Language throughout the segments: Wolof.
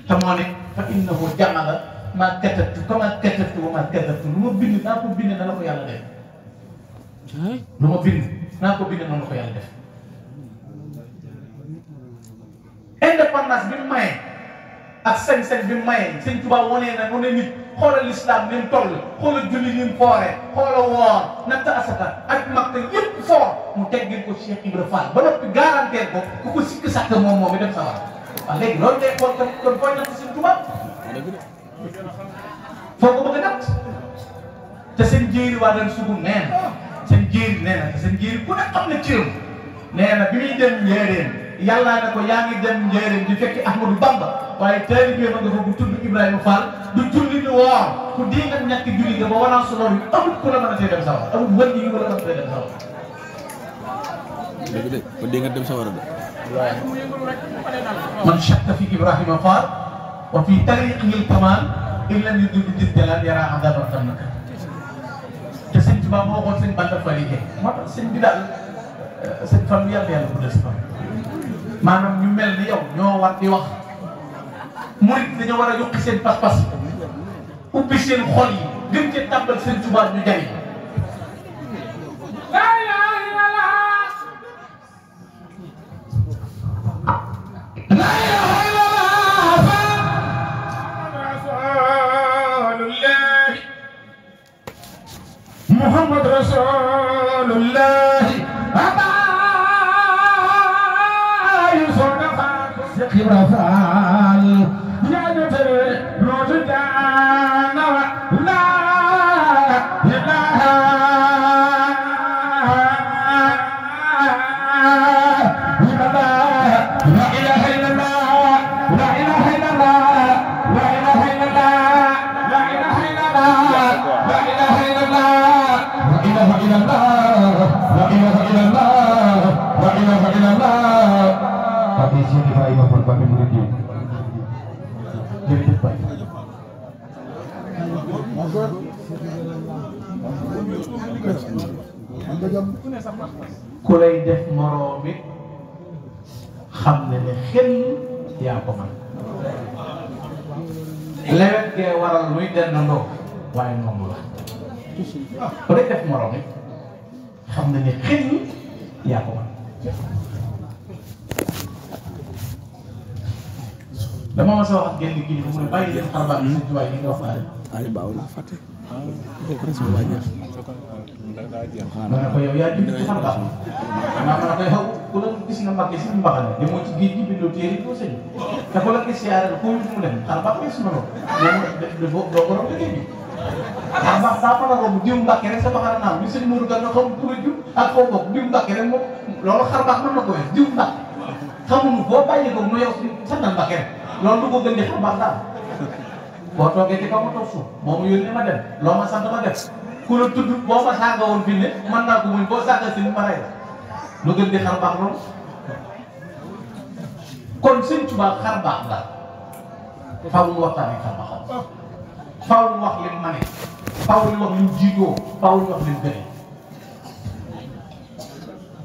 te moo ne fa innahu ja'ala maa katabtu kamaa katabtu wa maa kadabtu lu ma bind naa ko bind na la ko yàlla def lu ma bind naa ko bind na la ko yàlla def indépendance bi mu maye ak sañ-sañ bi mu maye Sëñ Tuubaa wonee na mu ne nit xoolal lislaam ni mu toll xoolal julli ni mu foore xoolal woor natt asaka ak Makka yëpp foor mu teggil ko Cheikh Ibra Fall ba noppi garanteer ko ku ko sikk sàkk moom mi dem sawar waaw léegi loolu day xool kon fooy natt Sëñ Tuubaa foo ko bëgg a natt te seen jéeri waa dañ sugum nee na seen jéeri nee na te seen jéeri ku ne xam ne cëram nee na bi muy dem njéeréen yàlla na ko yaa ngi dem njéeréen di fekki Ahmadou Bamba waaye taalibe ma nga fa bu tudd Ibrahima Fall du julli ni woor ku di nga ñàkk julli nga ba wanaa soloor yi amul ku la mën a tee dem sawar amul wër yi nga la mën a tee dem sawar dëgg de kon di nga dem sawar de man shakka fi Ibrahima Fall wa fi tariqihi al-kamal illa yudul jiddalan yara adaban tamnaka te sëñ Tuubaa moo waxoon sëñ Banda Fall yi moo tax sëñ bi daal sëñ Fall yàlla yàlla bu des fa maanaam ñu mel ni yow ñoo war di wax murit dañoo war a yokk seen pas-pas ubbi seen xol yi gën cee tàmbal seen Tuubaa ñu jariñ la ilaha illallah la ilaha illallah rasulullah muhammad rasulullah Ibra Fall yaa ñu tere rootu jaana wa la ilaha illallah la ilaha illallah la ilaha illallah la ilaha illallah la ilaha illallah la ilaha illallah la ilaha illallah la ilaha illallah la ilaha illallah Tapi sini Pak Imam Bapak murid ini. Jadi Pak. Ku lay def moroom it xam ne xel yaa ko man lewet gee waral muy dendandoo waaye noonu la ku lay def moroom it xam ne xel yaa ko man dama ma sa wax ak genn kii mu ne bàyyi leen xarbaax yi Sëñ Tuubaa yi nga wax naa leen. Aliou Ba wala fàtte. ma ne ko yow yaa jublu ci xarbaax yi. ma ne ko yow ku la gis nga Mbàkke si mbaxane demoo ci géej gi bindoo téere doo sëñ te ku la gis siyaare ko mu dem xarbaax yi suma loolu. moom doo ko romb géej gi. xarbaax daa mën a romb diw Mbàkke rek sa baxara naaw ñu sëñ Modou Gane xam pour a jub ak foo bokk diw Mbàkke rek moom loolu xarbaax mën na ko wees diw Mbàkke xamuñu boo bàyyi ko mu yow si santal Mbàkke rek loolu du ko gën di xarbaax daal boo toogee ci kaw ma toog suuf moo ma yónnee ma dem loo ma sant ma def ku la tudd boo ma saaga woon fii ne mën naa ko muñ boo saaga si ma rey la lu gën di xarbaax loolu kon Sëñ Tuubaa xarbaax la faaw ñu waxtaanee xarbaaxam faaw ñu wax lim mane faaw ñu wax lim jiitoo faaw ñu wax lim gënee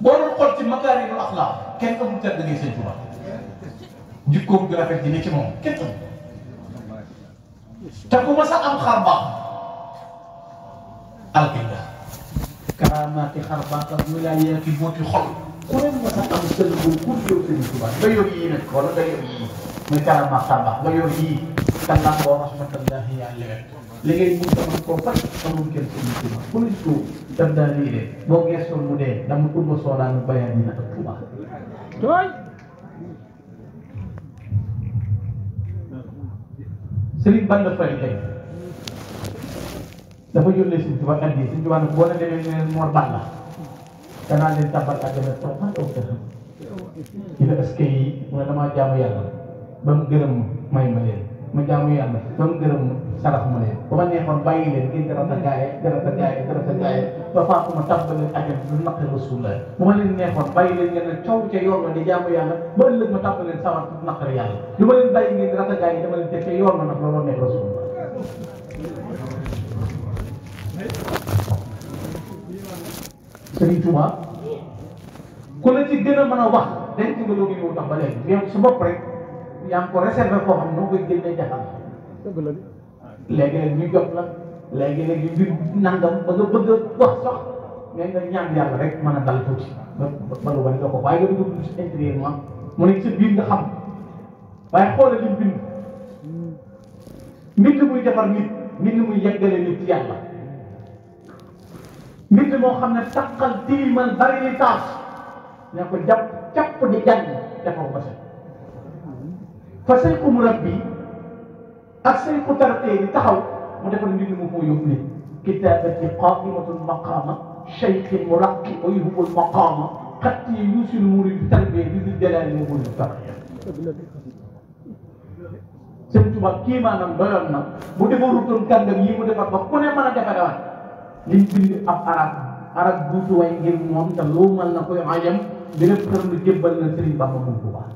boo doon xool ci makaarimul axlaaq kenn amul tedd ngay Sëñ Tuubaa jikkoom ju rafet ji ne ci moom kenn te ku ma sax am xar baax alkinda karaamaati xar baax ak wilaayaati booti xol ku leen ma sax am sël bu pour yow Sëñ Tuubaa nga yor yii nag wala nga yor yii muy karaamaat xar baax nga yor yii kàllaam boo rahmatullahi yaa lewet li ngay mun a mën koo faj amul kenn Sëñ Tuubaa ku leen tuub daf daa lii de boo geesoon mu dee dama turba soolaanu bayaan dina ak Tuubaa tooy Sëriñ Balla Fally tey dafa yónnee Sëñ Tuubaa addi Sëñ Tuubaa nag boo la demee ne leen Mor Balla danaa leen tàmbal àjjana toog man aw tëdd ci la est-ce que yi mu ne damaa jaamu yàlla ba mu gërëm may ma leen ma jaamu yàlla ba mu gërëm sarax ma leen ba ma neexoon bàyyi leen ngeen garata gaaye ba faatu ma tàmbal leen àjjana du naqe Rasulullah bu ma leen neexoon bàyyi leen ngeen ne coow ca yoon ma di jaamu yàlla ba ëllëg ma tàmbal leen sawar du naqare yàlla du ma leen bàyyi ngeen rata gaaye dama leen teg ca yoon ma nag looloo nekk Rasulullah Sëriñ Tuubaa ku la ci gën a mën a wax denc nga loolu yow tax ba léegi yow su bopp rek yaa ngi ko réservé koo xam noo koy génnee jaxal léegi-léeg ñu jot la léegi-léeg ñu nangam ba nga bëgg a wax sax mais nga ñaan yàlla rek mën a dal tuuti ba lu bari doo ko waaye nga dugg ci intérieurement mu nekk sa biir nga xam waaye xoolal li mu bind mbind muy defar nit mbind muy yeggale nit ci yàlla mbind moo xam ne taqal tilimal bari li taas ne ko jàpp di jàng defar ko set fa sayku murabbi ak sayku tarqee di taxaw mu defar mbind mu ko yóbbu nit kitaabati qaaimatul maqaama cheikhin muraqi wa yuhibul maqaama xatti yuusil murid tarbiya di di jalaali mu murid tarbiya Sëñ Tuubaa kii maanaam doyoon na bu defarutoon kàngam yi mu defar ba ku ne mën a defarewaat liñ bind ab arab duutu way ngir moom te loo mën na koy ayam dina xër lu jébbal na Sëriñ Bamba Sëñ Tuubaa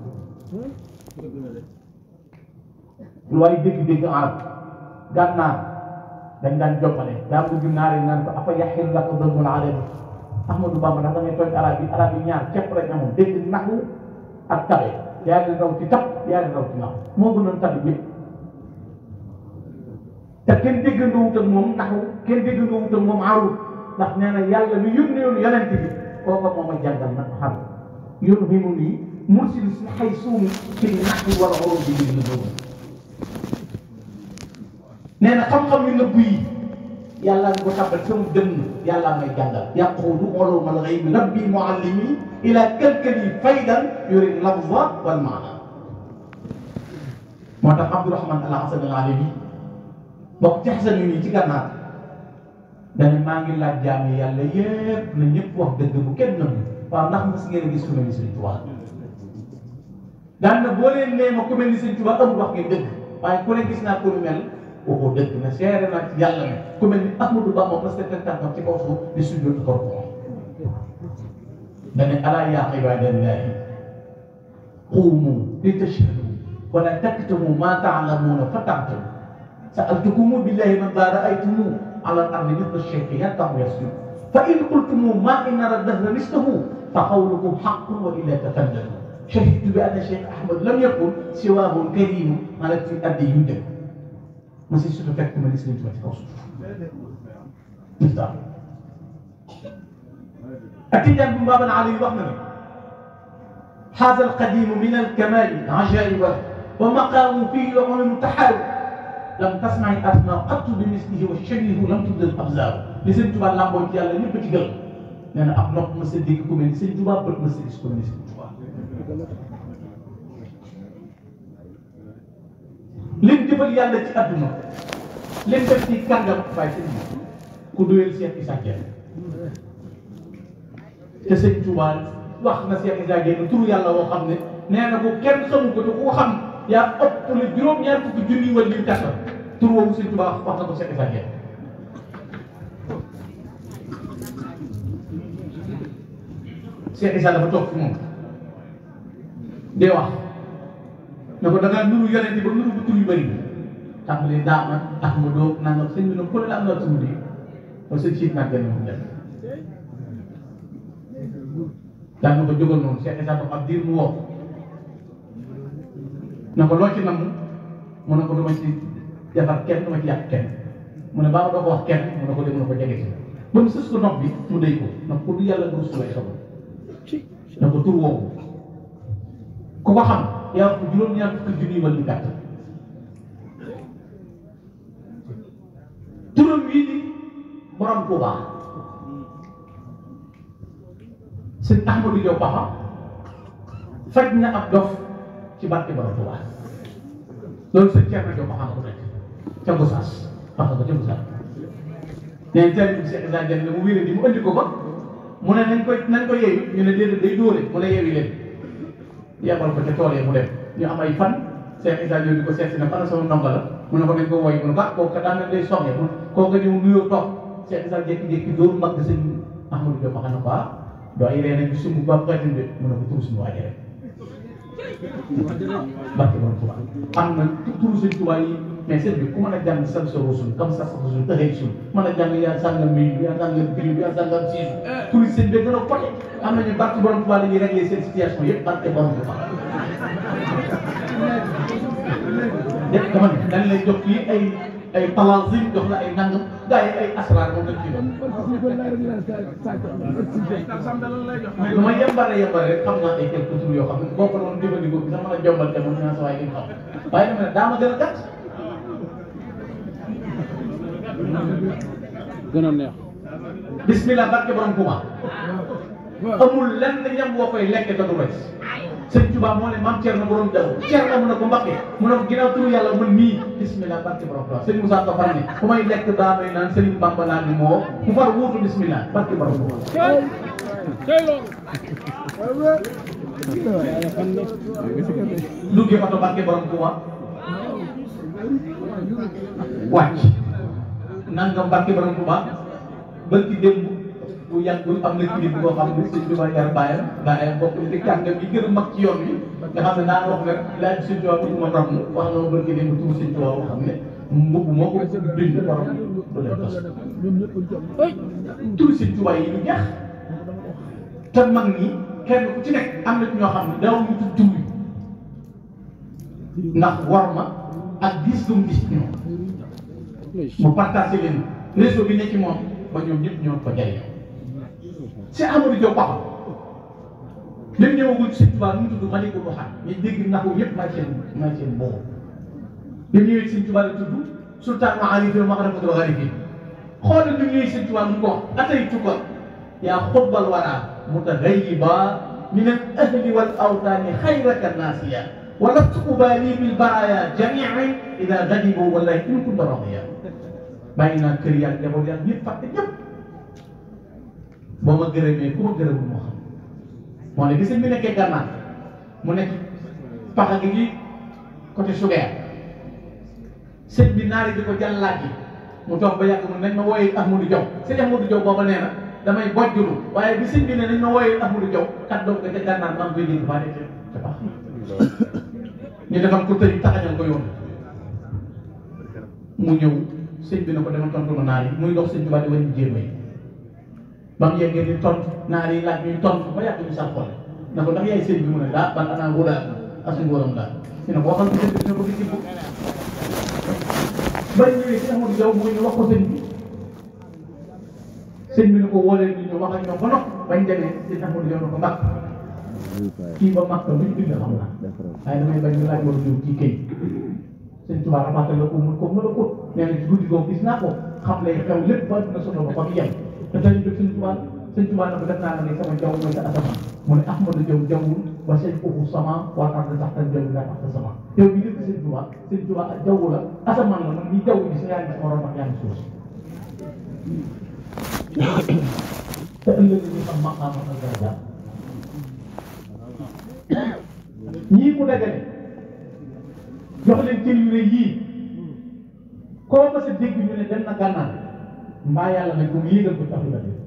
lu waay dégg-dégg arab gànnaar dañ daan joppale daa mujj naar yi naan ko afa yaxil la ko dëggul arabi Ahmadou Bamba ndax da ngay tooñ arab yi ñaar képp rek amoon dégg naxu ak tabe yaa ngi raw ci tab yaa ngi raw ci naxu moo gënoon tabi yëpp te kenn déggandoo wut ak moom naxu kenn déggandoo wut ak moom arut ndax nee na yàlla lu yónnee yoon yonent bi kooka moom a jàngal nag xam yoonu bi mu nii mursil si xay suumi ci naxu wala waroon bi ngir la nee na xam-xam yu nëbb yi yàlla nga ko tàbbal sama dënn yàlla may jàngal yaquudu uluumal ghaybi rabbi muallimi ila kalkali faydan yuri lafza wal maana moo tax Abdourahman al Hasan al Alawi bokk ci xasan yu nii ci gànnaar dane maa ngi laaj jaami yàlla yépp na ñëpp wax dëgg bu kenn nëbb waaw ndax mos ngeen a gis ku mel ni Sëñ Tuubaa daan na boo leen nee ma ku mel ni Sëñ Tuubaa amul wax ngeen dëgg waaye ku ne gis naa ko lu mel waxoo dëgg na seere naa ci yàlla ne ku mel ni Ahmadou Bamba parce que teg tànkam ci kaw suuf di sujjóot ko dane alaa yaa ibaadallaahi quumu li tashhadu wala taktumu maa ta'lamuuna fa ta'tamu sa'altukumu billahi man daa ra'aytumu ala al-ardi mithla ash-shaykhi yartahu yasjudu fa in qultumu maa in nara dahra mislahu fa qawlukum haqqun wa illaa tafaddalu shahidtu bi anna Cheikh Ahmad lam yakun siwaahu kariimun ala fi addi yudam ma si surtout fekk ma ni Sëñ Tuubaa ci kaw suuf miftaax Atijaan bu Baabal Ali wax na ne haaza al-qadiimu min al-kamaali ajaa'iba wa maqaamu fiihi al-'ulum taxaaru lam tasma'i asmaa qattu bi mislihi wa shabiihu lam tubdal absaaru li Sëñ Tuubaa làmboon ci yàlla ñëpp ci gël nee na ab nopp ma sa dégg ku mel ni Sëñ Tuubaa bët ma sa gis ku mel ni Sëñ Tuubaa lim jëfal yàlla ci àdduna lim def ci kàngam waaye sëñ bi ku doyal Cheikh Issa Diène te Sëñ Tuubaa wax na Cheikh Issa Diène turu yàlla woo xam ne nee na ko kenn xamu ko te ku ko xam yaa ëpp le juróom-ñaar fukki junni wala yu kàttan tur woowu Sëñ Tuubaa wax na ko Cheikh Issa Diène Cheikh Issa dafa toog fi moom di wax ne ko da ngaa nuru yonent ba nuru bu tur yu bëri tàmbali daama Ahmadou nangam sëñ bi nag ku ne la am naa tur di ba sëñ siit nag gën moom def daan na ko jógal noonu Cheikh Issa ab diir mu woo na ko loo ci nam mu ne ko dama ci defar kenn dama ci yàq kenn mu ne baa doo ko wax kenn mu ne ko dee mu ne ko jege si ba mu sës ko nopp bi mu déy ko nag ko du yàlla du Rasul lay xamal na ko tur woowu ku ko xam yaa ko juróom-ñaar fukki junni wala ñu gàtt turam wii di borom Tuubaa sëñ Ahmadou Diop Baxa faj na ab dof ci barke borom Tuubaa loolu sëñ Thierno Diop Baxa ko rek ca Gosaas wax nga ko ca Gosaas nee teel bi Cheikh Issa Diène la mu wéré di mu andi ko ba mu ne nañ ko yeeyu ñu ne déedéet day dóore mu ne yeewi leen yebal ko ca tool yi mu dem ñu am ay fan Cheikh Issa Diène di ko seet si ne fan sama ndongo la mu ne ko nañ ko woy mu ne ko ah kooku daan na day soxla mu kooku ñëw nuyoo toog Cheikh Issa jékki-jékki dóor mag sëñ Ahmadou Diop xam na ko ah doo ay ree nañ bi sumb ba xeetin bi mu ne ko tur suñu waaje rek barke borom Tuubaa am na turu Sëñ Tuubaa yi mais sëñ bi ku mën a jàng sam sa rasul comme ça sa rasul taxay sul mën a jàng yaa sàngam mi yaa sàngam birim yaa sàngam siisu turu sëñ bi gën a pote am nañu barke borom Tuubaa la ñuy réglé seen situation yëpp barke borom Tuubaa def dama ne dañ lay jox fii ay talazim jox la ay nangam gars yi ay asrar moom lañ ci doon. lu ma yembare rek xam naa ay quelques jours yoo xam ne boo ko doon jëfandikoo bi sax mën a jombal te moom ñaa sa waay gi xam waaye dama ne daa ma gën a gàtt. gën a neex. bismillah barke borom Tuuba amul lenn ñam boo koy lekk te du rees sëñ Tuuba moo ne maam Thierno borom Jaw Thierno mu ne ko Mbakke mu ne ko ginnaaw turu yàlla mën nii bismillah barke borom Tuuba sëñ Moussa Ka far ne fu may lekk daa may naan Sëriñ Bamba naa ni moo mu far wuutu bismillah barke borom Tuuba duggee oto barke borom Tuuba wàcc nangam barke borom Tuuba bëgg démb bu yàggul am na kilifa boo xam ne sëñ Tuuba yar bàyyam bàyyam bokk ci kàngam yi gën a mag ci yoon wi nga xam ne daan wax ne laaj sëñ Tuuba bu ma ram wax na ma bëgg démb tuur sëñ Tuuba boo xam ne mbubb moo ko bind borom du leen tos tur sëñ Tuuba yi ñu jeex te mag ñi kenn ku ci nekk am na ñoo xam ne daaw ñu tudd tur ndax war ma ak gis lu mu gis ñoom mu partagé leen réseau bi ne ci moom ba ñoom ñëpp ñoo ko jëriñoo si Amadou Diop Paxa même ñëwagul si Tuubaa nu mu tudd ma ne ko waxaat mais dégg na ko yëpp may seen boobu bi mu ñëwee si Tuubaa la tudd sultaan ma arifé ma xam ne arifé xoolal bi mu ñëwee si Tuubaa mu ko wax ataytuka yaa xubbal waraa mutaghayyiba min al ahli wal awtaani xayraka naasiya wa lastu ubaali bil baraaya jamiian ida gadibu wallahi in kunta radiya bàyyi naa kër yàlla njaboot yàlla ñëpp fàtte ñëpp boo ma gërëmee ku ma gërëmul moo xam moo ne gis bi nekkee gànnaar mu nekk paxa gi ci côté Sugeer sëñ bi naari di ko jàllaat yi mu toog ba yàgg mu nañ ma wooyee Ahmadou Diaw sëñ Ahmadou Diaw booba nee na damay bojjulu waaye bi sëñ bi ne nañ ma wooyee Ahmadou Diaw kat doog nga ca gànnaar maa ngi koy dégg baa dee ca pax ñu defal ko tëj taxañal ko yoon mu ñëw sëñ bi na ko demal tontu ma naar yi muy dox sëñ bi ba di wàññi jéem yi ba mu yeggee ni tontu naar yi laaj ñuy tontu ba yàgg ñu sax xool na ko ndax yaay sëñ bi mu ne daa ban anaa wóodaat asu ngóoram daal ñu ne ko waxal ko sëñ bi dina ko gis ko ba ñëwee si Amadou Diaw mu ñu wax ko sëñ bi ne ko woolee ni ñu wax ak ñoom ba noppi bañ demee si Amadou Diaw na ko mbàkk kii ba mbàkk luñ bind xam naa waaye damay bañ ñu laaj war ñëw kii këy sëñ Tuubaa ramaté la ko mën a ko nee na ci guddi googu gis naa ko xam lay xew lépp ba dina soto ba fa mu yem te tey jii sëñ Tuubaa na ko def naa ne sama jaww mooy sa asamaan mu ne Ahmadou Diaw jawwul wa sëñ foofu sama waa xam ne sax tan jaww laa tax sama yow bi lépp sëñ Tuubaa ak jaww la asamaan la man ni jaww bi sa yaa ngi sama ron ak yaa ngi suuf te ëllëg ñu xam maqaama ak daraja ñii mu dagale jox leen cër yu rëy yii koo ma sa dégg ñu ne dem na gànnaar mbaa yàlla nag mu yéegal ko taxu la dégg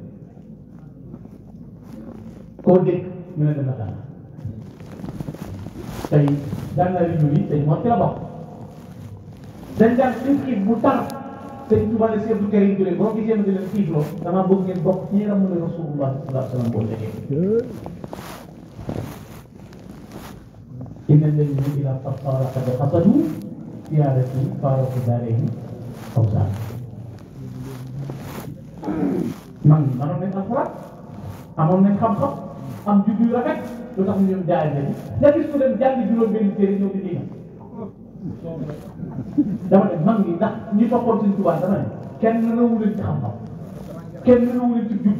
koo dégg ñu ne dem na gànnaar tey gànnaar yi ñu tey moo ci la bokk dañ daan xiif bu tar sëñ Tuubaa ne Seex Karim Touré boo gisee ma di leen xiifloo damaa bëgg ngeen bokk ci yaram mu ne Rasulullah sallallahu alayhi wa sallam boo déggee إن الذين إذا قصر قد قصدوا زيادة فارق دارهم أوزان. man manoon nañ alxuraan amoon nañ xam-xam am juddu yu rafet lu tax ñu jaay leen nga gis ko dem jàngi juróom benn téere ñëw di diina dama ne mag ñi ndax ñi toppoon Sëñ Tuubaa dama ne kenn nëwu leen ci xam-xam kenn nëwu leen ci jub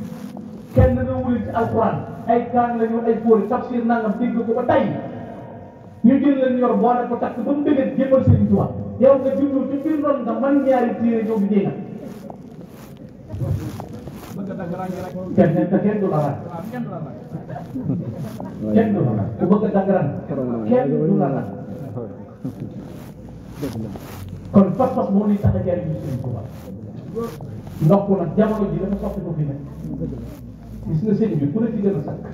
kenn nëwu leen ci alxuraan ay kaan la ñu ay fóori tafsir nangam dégg ko ba tey ñu jël leen yor boole ko takk ba mu dëgër jébbal Sëriñ Tuubaa yow nga juddoo ci biir noonu nga man ñaari téere ñëw di diina kenn du la raaj kenn du la raaj ku bëgg a daggaran kenn du la raaj kon pas-pas moo ñuy tax a jariñu Sëriñ Tuubaa ndox nag jamono ji dafa soppi ko fi nekk gis nga sëñ bi ku la ci gën a sakk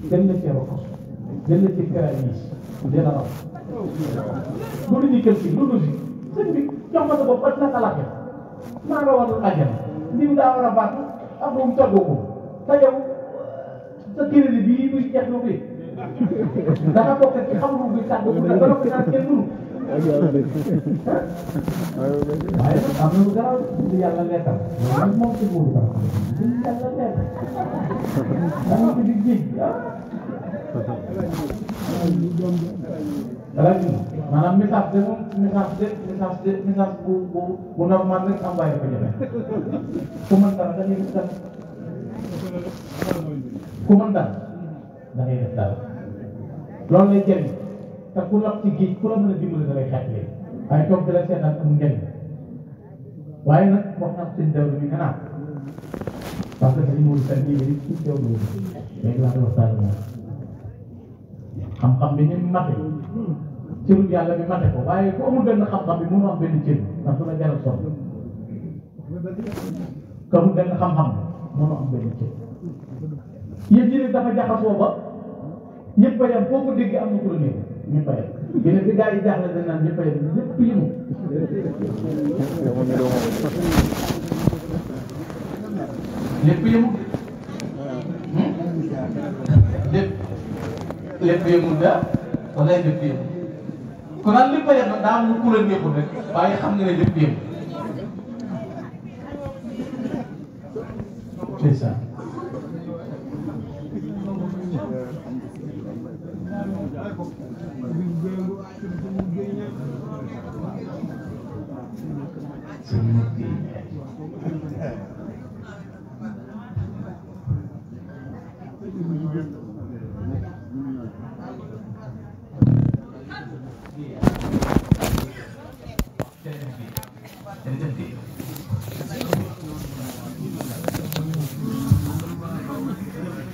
gën la cee rokos gën la ci péralis dina raw bu lu ñuy kër si lu logique sëñ bi jox ma sa bopp ba naka laajte maa nga war a àjjana ndiw daa war a baatu ak moom toggoo ko te yow sa crédit bii muy jeex lu bi dafa bokk ci xam lu bi tàgg bu ne ba noppi naan kenn mënu waaye am na lu garaaw li yàlla leetal loolu moom ci buur garaaw li yàlla leetal dama ko di géej maanaam message de moom message bu normal rek envoyé ko jafe ku mën dara da ngay def dara ku mën dara da ngay def dara loolu lay jëriñ te ku lap ci géej ku la mën a dimbali da lay xeetlee waaye toog di la seetaan amul njëriñ waaye nag wax naa ko seen dawlu bi kanam parce que dañu mën a bii rek ci dawlu bi léegi laa doon waxtaan moom xam-xam bi ni mu mate cëru yàlla bi mate ko waaye ku amul benn xam-xam bi mënu am benn cër ndax du la jaral sonn ku amul benn xam-xam mënu am benn cër yëpp yi dafa jaxasoo ba ñëpp a yem foo ko dégg am na ku la néew ñëpp a yem yéen bi gars yi jaaxle dañ naan ñëpp a yem ñëpp yëmu lépp yëmu lépp yëmul daa wala lépp yëmu kon nag lépp a yem nag daa am lu ku la neexul rek waaye xam nga ne lépp yëmu c'est ça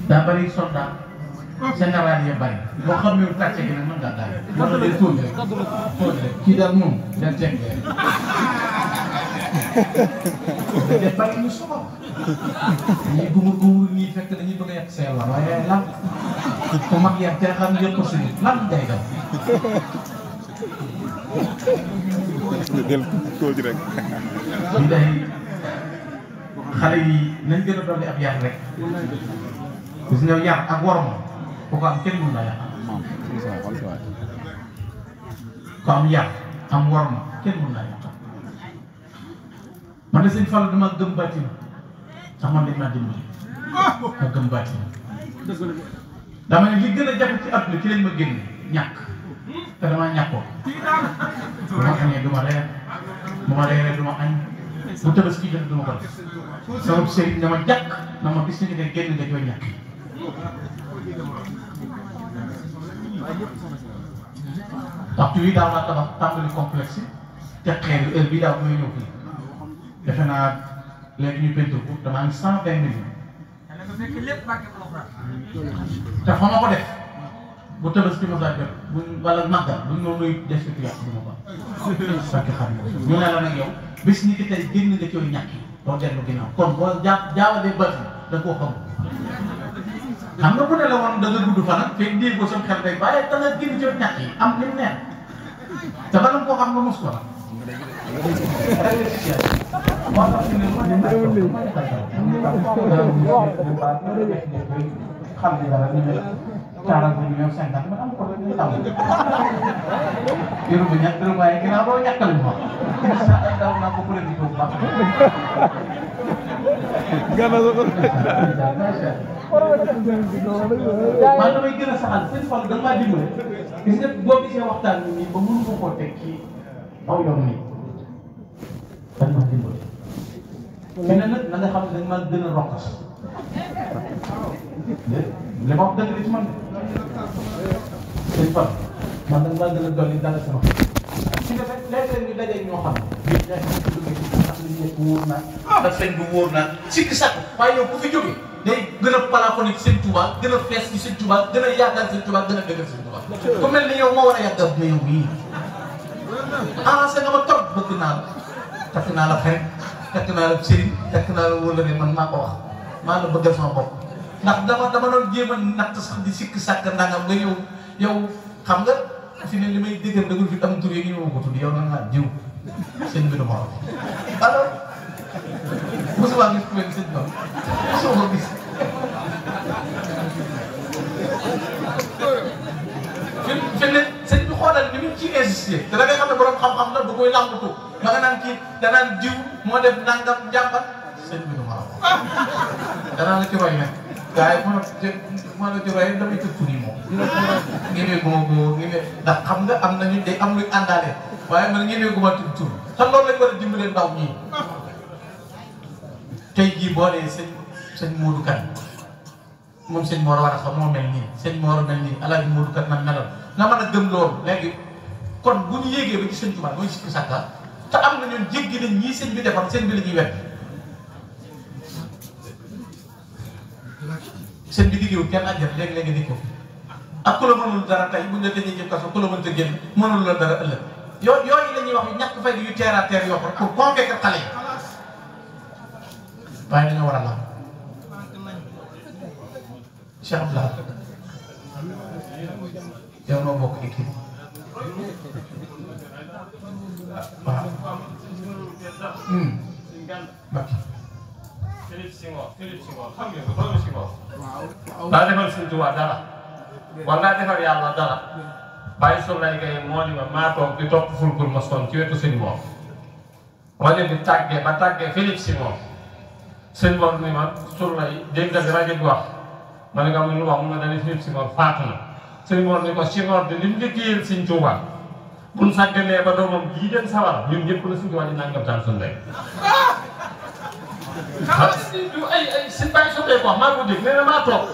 daa bari soldat général yi bari boo xam ne tàcce gi nag mën ngaa daal wala day tóoj rek kii daal moom dañ teg dañuy bari ñu soxal ñii gumur ñii fekk dañuy bëgg a yàq seen la waaye lan ku mag yàq te xam yëpp ko si lan day def del tóoj rek ñu day xale yi nañ gën a dolli ab yar rek gis nga yar ak worma ku ko am kenn mën na yàq ku am yar am worma kenn mën na yàq man de sëñ Fall dama gëm bàtti sax man dañ maa dimbali ma gëm bàtti dama ne li gën a jafe ci àdduna ci lañ ma génne ñàkk te damaa ñàkkoon bu ma añee du ma reer bu ma reeree du ma añ bu Tabaski jot du ma ko def sama sëriñ dama jàkk na ma bis ni ngay génn nga koy ñàkk waxtu wi daaw laa tabax tàmbali complexe te xeer bi heure bii daaw mooy ñëw fii defe naa léegi ñu peinture ko damaa ngi 120 millions te fa ma ko def bu Tabaski ma saa jot buñ wala màggal buñ ñëw nuy def ci yàq du ma ko parce que xam nga ñu ne la nag yow bis ni ki tey génn nga cooy ñàkk doo dellu ginnaaw kon boo jaawalee bët da koo xam xam nga bu ne la woon da nga gudd fan ak fekk dégg ko sam xel day waaye da nga génn cooy ñàkk yi am li mu neex te bala nga koo xam nga mos ko la moo tax ñu ne xam ni dara ñu ne 40 millions 50 man am ko rek ñu taw yëru bu ñàkk dërëm waaye ginnaaw boo ñàkkal ma daw naa ko bële di ko baax man damay gën a saxal sëñ Fall da nga maa dimbale gis nga boo gisee waxtaan bi nii ba mënu ko koo teg ci aw yoon nii dañ maa dimbale fi ne nag na nga xam ne dañ maa gën a rokkas li ma wax dëgg la ci man de sëñ Fall man da nga maa gën a dolli dara sama ci nga léeg-léeg ñu dajeeg ñoo xam ne bii dañ ko duggee ci ndax li ñu wóor naa ndax sëñ bi wóor naa sikki sàkk waaye yow ku fi jógee day gën a plafonné ci sëñ Touba gën a fees ci sëñ Touba gën a yaakaar sëñ Touba gën a dëggal sëñ Touba ku mel ni yow moo war a yàggal na yow mii avancé nga ma trop bëgg naa la takk naa la xarit takk naa la sëriñ takk naa la wóor la ne man maa ko wax maa la bëggal sama bopp ndax dama doon jéem a natt sax di sikki sàkk ndangam nga yow xam nga fi ne li may déggal dagul fi am tur yi ñu ma ko tudd yow na naa jiw sëñ bi du ma wax alors mosuma gis ku mel ni sëñ Ba mosuma ko gis fi ne sëñ bi xoolal ni mu ci ci insister te da ngay xam ne borom xam-xam la du koy làmbatu ba nga naan kii danaan jiw moo def nangam njàmbat sëñ bi du ma wax danaa la ci roy nag gars yi mën a ci roy damay tëkku nii moom ngénee guma ngénee ndax xam nga am nañu day am luy àndaale waaye man ngénee guma tudd tur te loolu lañ war a dimbalee ndaw ñii tey jii boo dee sëñ Modou Kane moom sëñ Mor war a xam moo mel nii sëñ Mor mel nii Alaaji Modou Kane man meloon nga mën a gëm loolu léegi kon bu ñu yéegee ba ci sëñ Tuubaa mooy sikki sàkka te am na ñun jéggi nañ ñii sëñ bi defar sëñ bi la ñuy wet sëñ bi liggéeyul kenn àjjana léegi-léegi di ko ak ku la mënul dara tey buñ la tëjee jëm kaso ku la mënta génn mënul la dara ëllëg yooyu la ñuy wax yu ñàkk fay yu terre à terre yoo xam pour convaincre xale yi waaye dañoo war a laal Cheikh Abdoulaye yow noo bokk équipe waaw Mbacke Philippe Senghor xam ngeen ko doomu Senghor daa defal Sëñ Tuubaa dara war ngaa defal yàlla dara bàyyi Souley Gueye moo ni ma maa toog di topp fulkul moskoon ci wetu sëñ Mor ma leen di tàggee ba tàggee Philippe Senghor sëñ Mor ni ma Souley dégg nga rajo bi wax ma ne nga am lu wax mu nga dañuy Philippe Senghor faatu na sëñ Mor ni ko Senghor de li mu liggéeyal Sëñ Tuubaa buñ sàgganee ba doomam jii dem sawar ñun ñëpp la Sëñ Tuubaa di nangam taan suñu rek xam nga ay si bàyyi sotee ko maa ko dégg nee na maa toog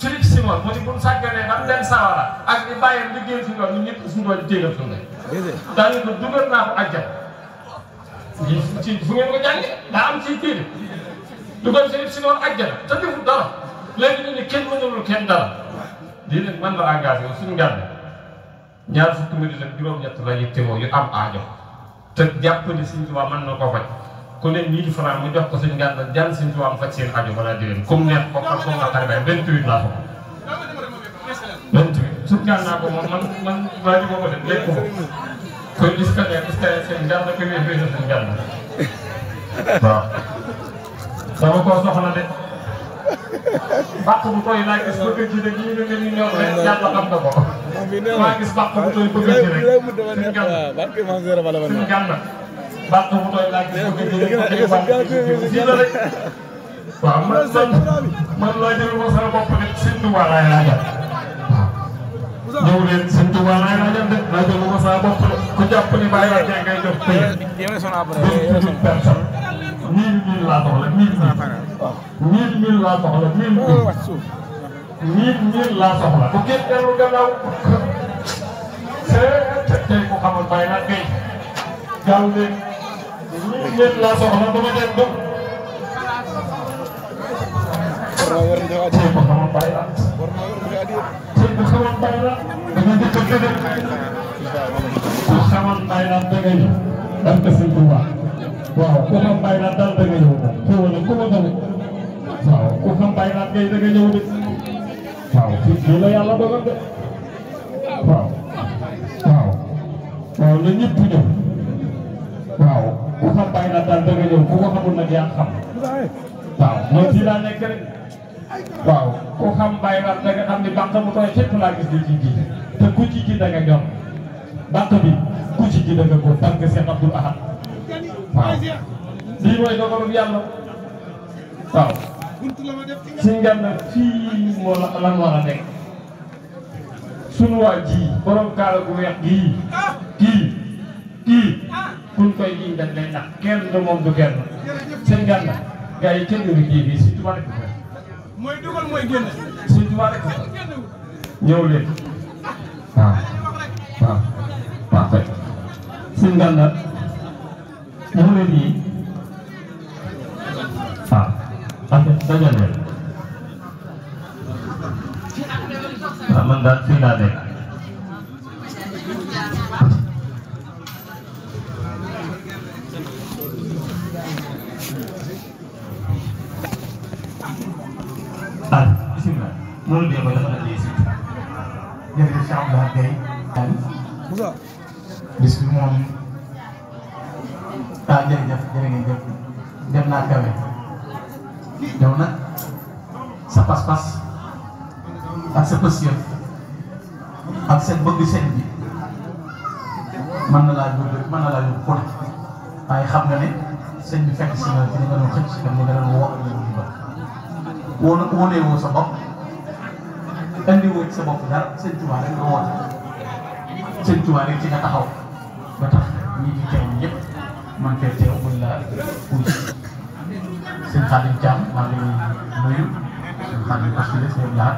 Philippe Senghor moo di buñ sàgganee ba dem sawara ak di bàyyam liggéeyal Sëñ Tuubaa ñun ñëpp Sëñ Tuubaa di téegal suñu rek daanaka ko dugal naa ko àjjana ci fu ngeen ko jàngee daa am ci téere dugal Philippe Senghor àjjana te deful dara léegi ñu ne kenn mënulul kenn dara lii nag man la engagé wu suñu ngànn ñaar fukki minute ak juróom-ñett la yittewoo yu am aajo te jàpp ni Sëñ Tuubaa mën na ko faj ku ne 1000 francs mu jox ko suñu ngànn jàll Sëñ Tuubaa mu faj seen aajo balaa di leen comme neex ko ak comme nga xari bay 28 laa ko 28 suñu ngànn naa ko moom man waa ji boobu de lekk ko koy discale seen ngànn ko wéy wéy na suñu ngànn waaw dama koo soxla de bàq bu tooy laa gis bëgg ci rek ñu ne ni ñoo rek yàlla xam na ko maa gis bàq bu tooy bëgg ci rek suñu gànn bàq bu tooy laa gis bëgg ci rek waaw man laa jël ma sama bopp de Sëñ Tuubaa laay laajal waaw ñëw leen Sëñ Tuubaa laay laajal de laa jël ma sama bopp de ku jàpp ni bàyyi la ngay jox pay 1000 laa soxla 1000 laa soxla 1000 laa soxla bu kenn dellu gannaaw tey ku xamul bàyyi la ngay gaaw leen 1000 laa soxla ba ma dem ba tey ku xamul bàyyi la tey ku xamul bàyyi la dama njëkk a gëdëm ku xamul bàyyi la da ngay dal ko Sëñ Tuubaa waaw ku xam bàyyi la dal da nga ñëw moom xéwal ku ma tamit waaw ku xam bàyyi la ngay da nga ñëw de waaw fii la yàlla dogal de waaw waaw waaw na ñëpp ñëw waaw ku xam bàyyi la dal da nga ñëw ku ko xamul nag yaa xam waaw mooy fii laa nekk rek waaw ku xam bàyyi la da nga xam ni bàq bu tooy fépp laa gis di ci ji te ku ci ji da nga ñor bàq bi ku ci ji da nga ko tànk Cheikh Abdoul Ahad waaw lii mooy dogalu yàlla waaw Sëñ Gana fii moo la lan war a nekk sunu waa ji borom kaala gu weex kii kuñ koy ji dañ lay nax kenn du moom du kenn Sëñ Gana gars yi kenn du kii bi Sëñ Tuubaa rek mooy dugal mooy génn Sëñ Tuubaa rek ñëw leen waaw waaw parfait Sëñ Gana ñëw leen nii ah ok dajal leen waaw man daal fii laa nekk ah bisimilah loolu de mooy dafa la lii si jërëjëf Cheikh Abdoulaye Gueye bis bi moom ah jërëjëf jërëjëf dem naa kawe yow nag sa pas-pas ak sa pësiyëf ak seen bëgg seen bi mën na laa yóbbu mën na laa yóbbu fu ne waaye xam nga ne sëñ bi fekk si nga ci li nga doon xëcc si nga doon woo ak yow ñu ba wóonee woo sa bopp andi woo ci sa bopp dara sëñ Tuubaa rek nga woote sëñ Tuubaa rek ci nga taxaw ba tax ñi fi teew ñëpp man fee teew buñ la puy sëñ Xaadim Caam maa ngi nuyu sëñ Xaadim Bachir sëñ Laat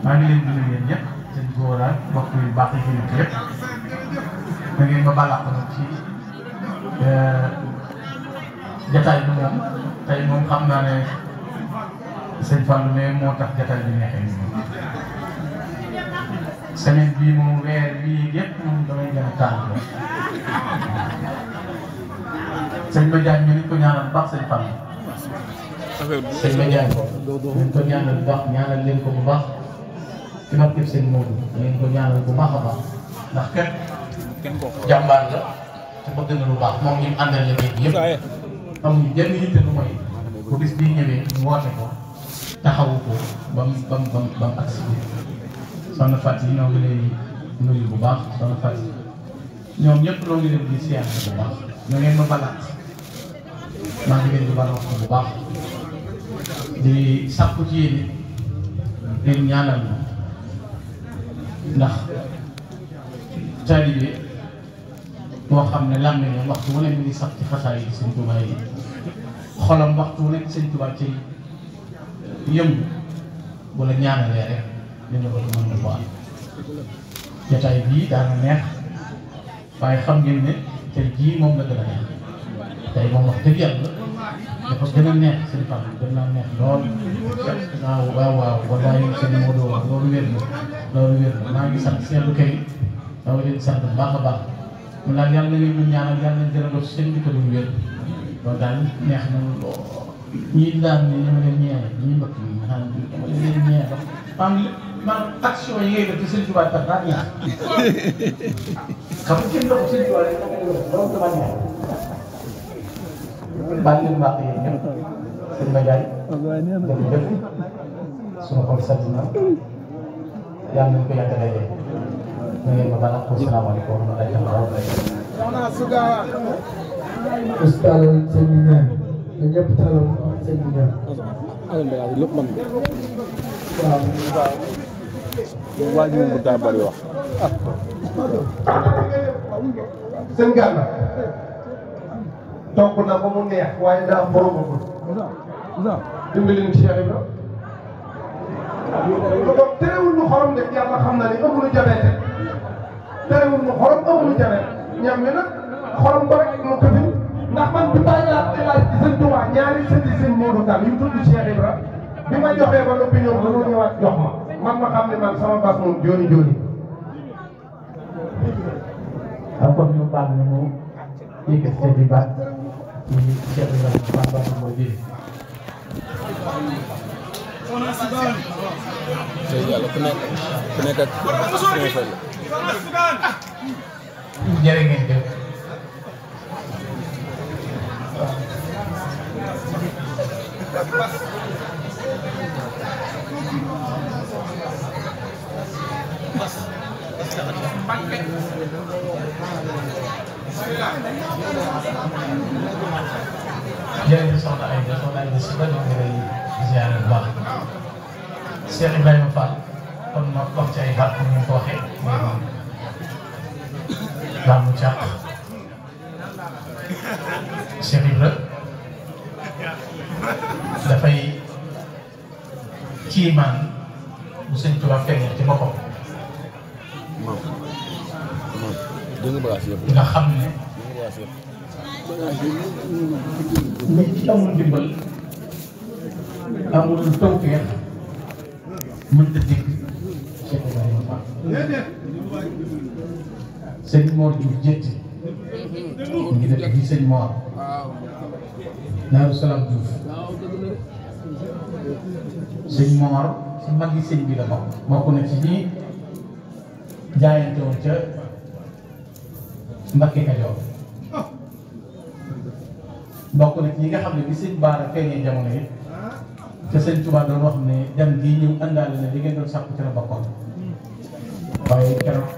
maa ngi leen di nuyu yéen ñëpp sëñ góor ak mbokk yu baax yi fi nekk yëpp da ngeen ma balaax nag ci jataay bi moom tey moom xam naa ne sëñ Fallou ne moo tax jataay bi neexee nii moom semaine bii moom weer bii yëpp moom damay gën a taal ko sëñ Ma Diagne ñu ngi ko ñaanal baax sëñ Fallou sëñ Ma Diagne ñu ngi ko ñaanal bu baax ñaanal leen ko bu baax ci barkeb sëñ Modou ngeen ko ñaanal bu baax a baax ndax kat jàmbaar la te bëgg na lu baax moom ñu àndal liggéey bi yëpp amuñu jenn yitte lu mooy bu bis bii ñëwee ñu woote ko taxawu ko ba mu agsi bi soxna Fatou yi ñoo ngi lay nuyu bu baax soxna Fatou ñoom ñëpp ñoo ngi leen di siyaar bu baax ñu ngeen ma balaat maa ngi leen di baloo ko bu baax di sàkku ci yéen leen ñaanal na ndax taalibe boo xam ne làmmiñam waxtu wu ne mi ngi sax ci xasaay yi sëñ Tuubaa yi xolam waxtu wu nekk sëñ Tuubaa ci yëngu wala ñaanalee rek li ñu ko mën na ko am jotaay bii daana neex waaye xam ngeen ne tey jii moom la gën a neex tey moom wax dëgg yàlla dafa gën a neex sëñ Fall gën naa neex lool waaw wallaay sëñ Modou wax loolu wér na maa ngi sant seetlu kay dama leen sant bu baax a baax mu daal yàlla na leen ñaanal yàlla nañ gën a doon seen bi ko duñ wér loolu daal neex na lool ñii daan ni dama leen ñeene ñii mbëkk yi nga xam ne dama leen ñeene ndax man action yi ngay def ci sëñ Tuubaa tax daa neex xam nga kenn doxu sëñ Tuubaa rek loolu dama neex baal leen baax yéen ñëpp sëñ Badiaye jërëjëf sunu xol sedd na yàlla nañ ko yàgg a dajee na ngeen ma balaa ko salaamaaleykum wa rahmatulah wa barakatuh. Ustaz sëñ bi ñaan na ñëpp talal sëñ bi ñaan. waaw waa ji moom bu daa bari wax. sëñ Gana togg na ba mu neex waaye daa am borom ko dimbali leen Cheikh Ibra terewul ñu xorom de yàlla xam na ni amuñu jabeete terewul ñu xorom amuñu jabeete ñam mi nag xorom ba rek mu ko ndax man bi may laaj ci sëñ Tuubaa ñaari sëti sëñ Modou Kane yu tudd Cheikh Ibra bi ma joxee ba noppi ñoom dañoo ñëwaat jox man ma xam ne man sama bas moom jooni jooni waaw kon ñu baal ñu mu yëkkati seen i baat ci Cheikh Ibrahima Fall mooy bii. tey yàlla ku nekk ak suñu fay la. jërë ngeen jëf. jërëjëf soxna Aïda si ba ñoo ngi lay ziare bu baax Cheikh Ibrahima Fall kon ma wax ci ay baat comme ni ko waxee gàmmu càq Cheikh Ibra dafay kiimaan bu sëñ Tuubaa feeñal ci boppam nga xam ne nit ci amul ndimbal amul tawfeex mënta dégg Cheikh Ibrahima Fall sëñ Mor Diouf Jétti mu ngi def bi sëñ Mor Daaru Salaam Diouf sëñ Mor ci mag yi sëñ bi la bokk na ci ñi jaayante woon ca Mbakke Kajoor bokk na ci ñi nga xam ne bi sëñ Baara feeñee jamono yi te sëñ Tuubaa doon wax ne dem gii ñëw àndaale ne li ngeen doon sàkku ci la bokkoon waaye keroog